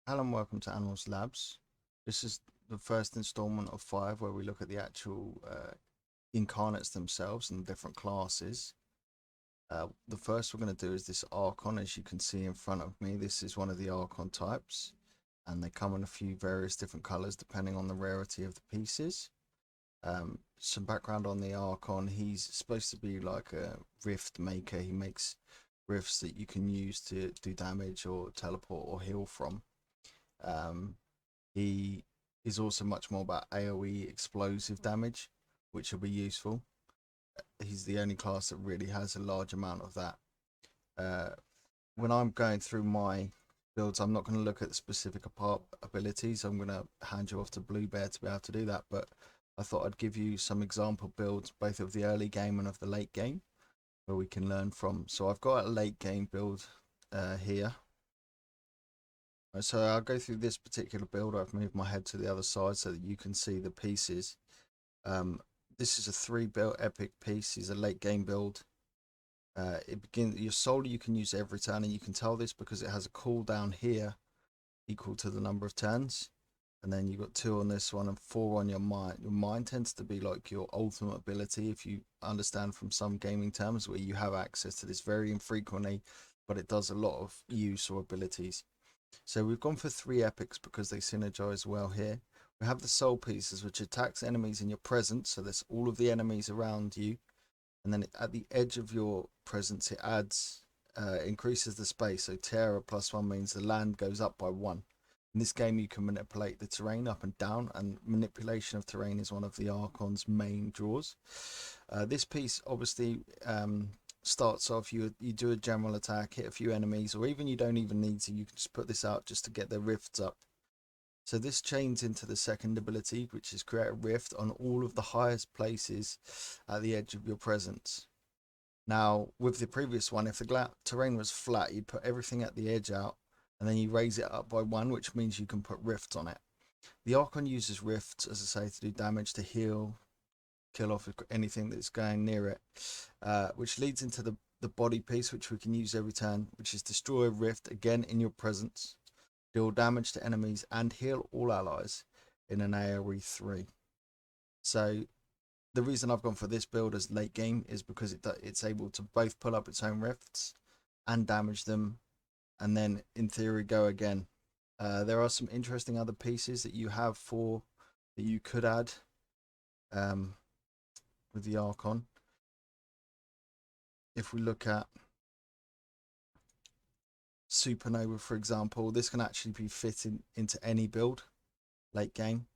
Hello and welcome to Animals Labs. This is the first installment of 5 where we look at the actual incarnates themselves and different classes. The first we're going to do is this Archon, as you can see in front of me. This is one of the Archon types, and they come in a few various different colours depending on the rarity of the pieces. Some background on the Archon: he's supposed to be like a rift maker. He makes rifts that you can use to do damage or teleport or heal from. He is also much more about AoE explosive damage, which will be useful. He's the only class that really has a large amount of that. When I'm going through my builds, I'm not going to look at the specific abilities. I'm going to hand you off to Blue Bear to be able to do that, but I thought I'd give you some example builds, both of the early game and of the late game, where we can learn from. So I've got a late game build here. So I'll go through this particular build. I've moved my head to the other side so that you can see the pieces. This is a 3-build epic piece. It's a late game build. Your soul you can use every turn, and you can tell this because it has a cooldown here equal to the number of turns. And then you've got 2 on this one and 4 on your mind. Your mind tends to be like your ultimate ability, if you understand from some gaming terms, where you have access to this very infrequently, but it does a lot of use or abilities. So we've gone for 3 epics because they synergize well here. We have the soul pieces, which attacks enemies in your presence, so that's all of the enemies around you. And then at the edge of your presence, it adds, increases the space. So Terra +1 means the land goes up by 1. In this game, you can manipulate the terrain up and down, and manipulation of terrain is one of the Archon's main draws. This piece obviously starts off, you do a general attack, hit a few enemies, or even you don't even need to, you can just put this out just to get the rifts up. So this chains into the second ability, which is create a rift on all of the highest places at the edge of your presence. Now with the previous one, if the terrain was flat, you'd put everything at the edge out, and then you raise it up by 1, which means you can put rifts on it. The Archon uses rifts, as I say, to do damage, to heal, kill off anything that's going near it, which leads into the body piece, which we can use every turn, which is destroy a rift, again in your presence, deal damage to enemies, and heal all allies in an AoE 3. So the reason I've gone for this build as late game is because it's able to both pull up its own rifts and damage them, and then in theory go again. There are some interesting other pieces that you have that you could add with the Archon. If we look at Supernova, for example, this can actually be fitted into any build late game.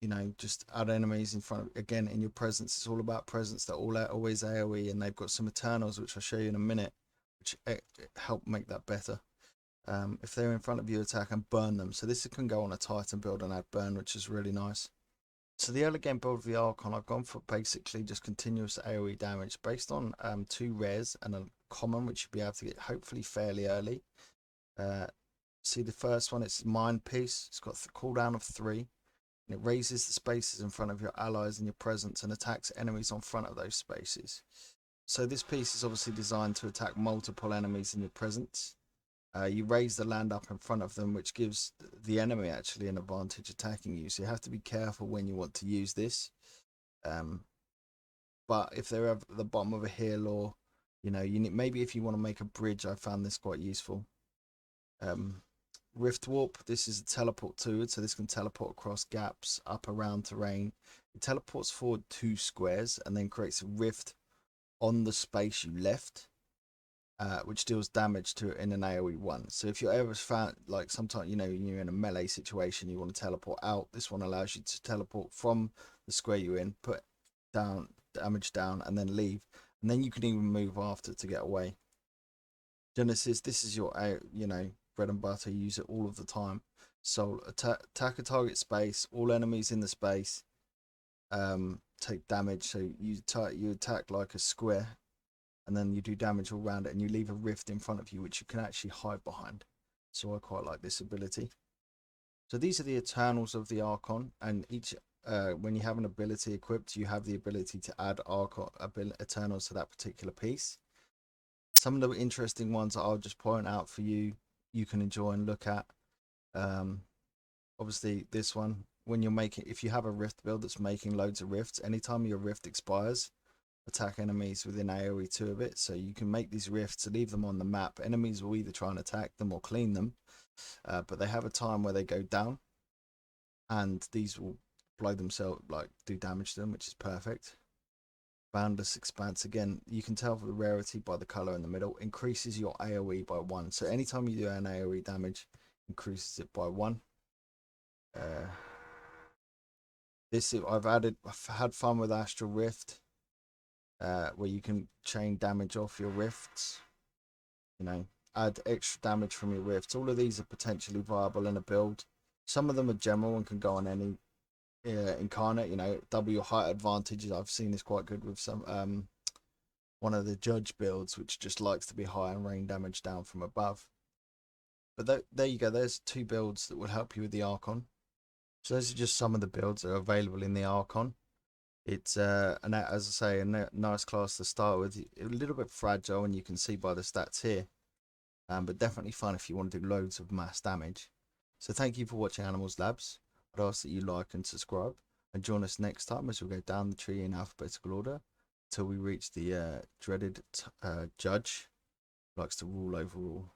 You know, just add enemies in front of, again, in your presence. It's all about presence. They're always AoE, and they've got some Eternals, which I'll show you in a minute, which help make that better. If they're in front of you, attack and burn them. So this can go on a Titan build and add burn, which is really nice. So the early game build of the Archon, I've gone for basically just continuous AoE damage based on 2 rares and a common, which you'll be able to get hopefully fairly early. See the first one, it's Mind Piece. It's got a cooldown of 3. And it raises the spaces in front of your allies in your presence and attacks enemies on front of those spaces. So this piece is obviously designed to attack multiple enemies in your presence. You raise the land up in front of them, which gives the enemy actually an advantage attacking you. So you have to be careful when you want to use this. But if they're at the bottom of a hill, or you know, maybe if you want to make a bridge, I found this quite useful. Rift Warp, this is a teleport to it, so this can teleport across gaps, up around terrain. It teleports forward 2 squares and then creates a rift on the space you left, which deals damage to it in an AoE 1. So if you're ever found, like sometimes, you know, you're in a melee situation, you want to teleport out, this one allows you to teleport from the square you're in, put down damage down, and then leave. And then you can even move after to get away. Genesis, this is your, you know, bread and butter. You use it all of the time. So attack a target space, all enemies in the space take damage. So you attack like a square, and then you do damage all around it, and you leave a rift in front of you, which you can actually hide behind. So I quite like this ability. So these are the Eternals of the Archon, and each when you have an ability equipped, you have the ability to add Archon Eternals to that particular piece. Some of the interesting ones I'll just point out for you, you can enjoy and look at. Obviously this one, when you're making, if you have a rift build that's making loads of rifts, anytime your rift expires, attack enemies within AoE 2 of it. So you can make these rifts, leave them on the map. Enemies will either try and attack them or clean them, but they have a time where they go down, and these will blow themselves, like do damage to them, which is perfect. Boundless Expanse, again, you can tell for the rarity by the color in the middle, increases your AoE by 1. So anytime you do an AoE damage, increases it by 1. I've had fun with Astral Rift, where you can chain damage off your rifts, you know, add extra damage from your rifts. All of these are potentially viable in a build. Some of them are general and can go on any incarnate, you know, double your height advantage. I've seen this quite good with some one of the judge builds, which just likes to be high and rain damage down from above. But there you go, there's 2 builds that will help you with the Archon. So those are just some of the builds that are available in the Archon. It's as I say, a nice class to start with. A little bit fragile, and you can see by the stats here, but definitely fun if you want to do loads of mass damage. So thank you for watching Animals Labs. I'd ask that you like and subscribe, and join us next time as we go down the tree in alphabetical order until we reach the dreaded judge who likes to rule over all.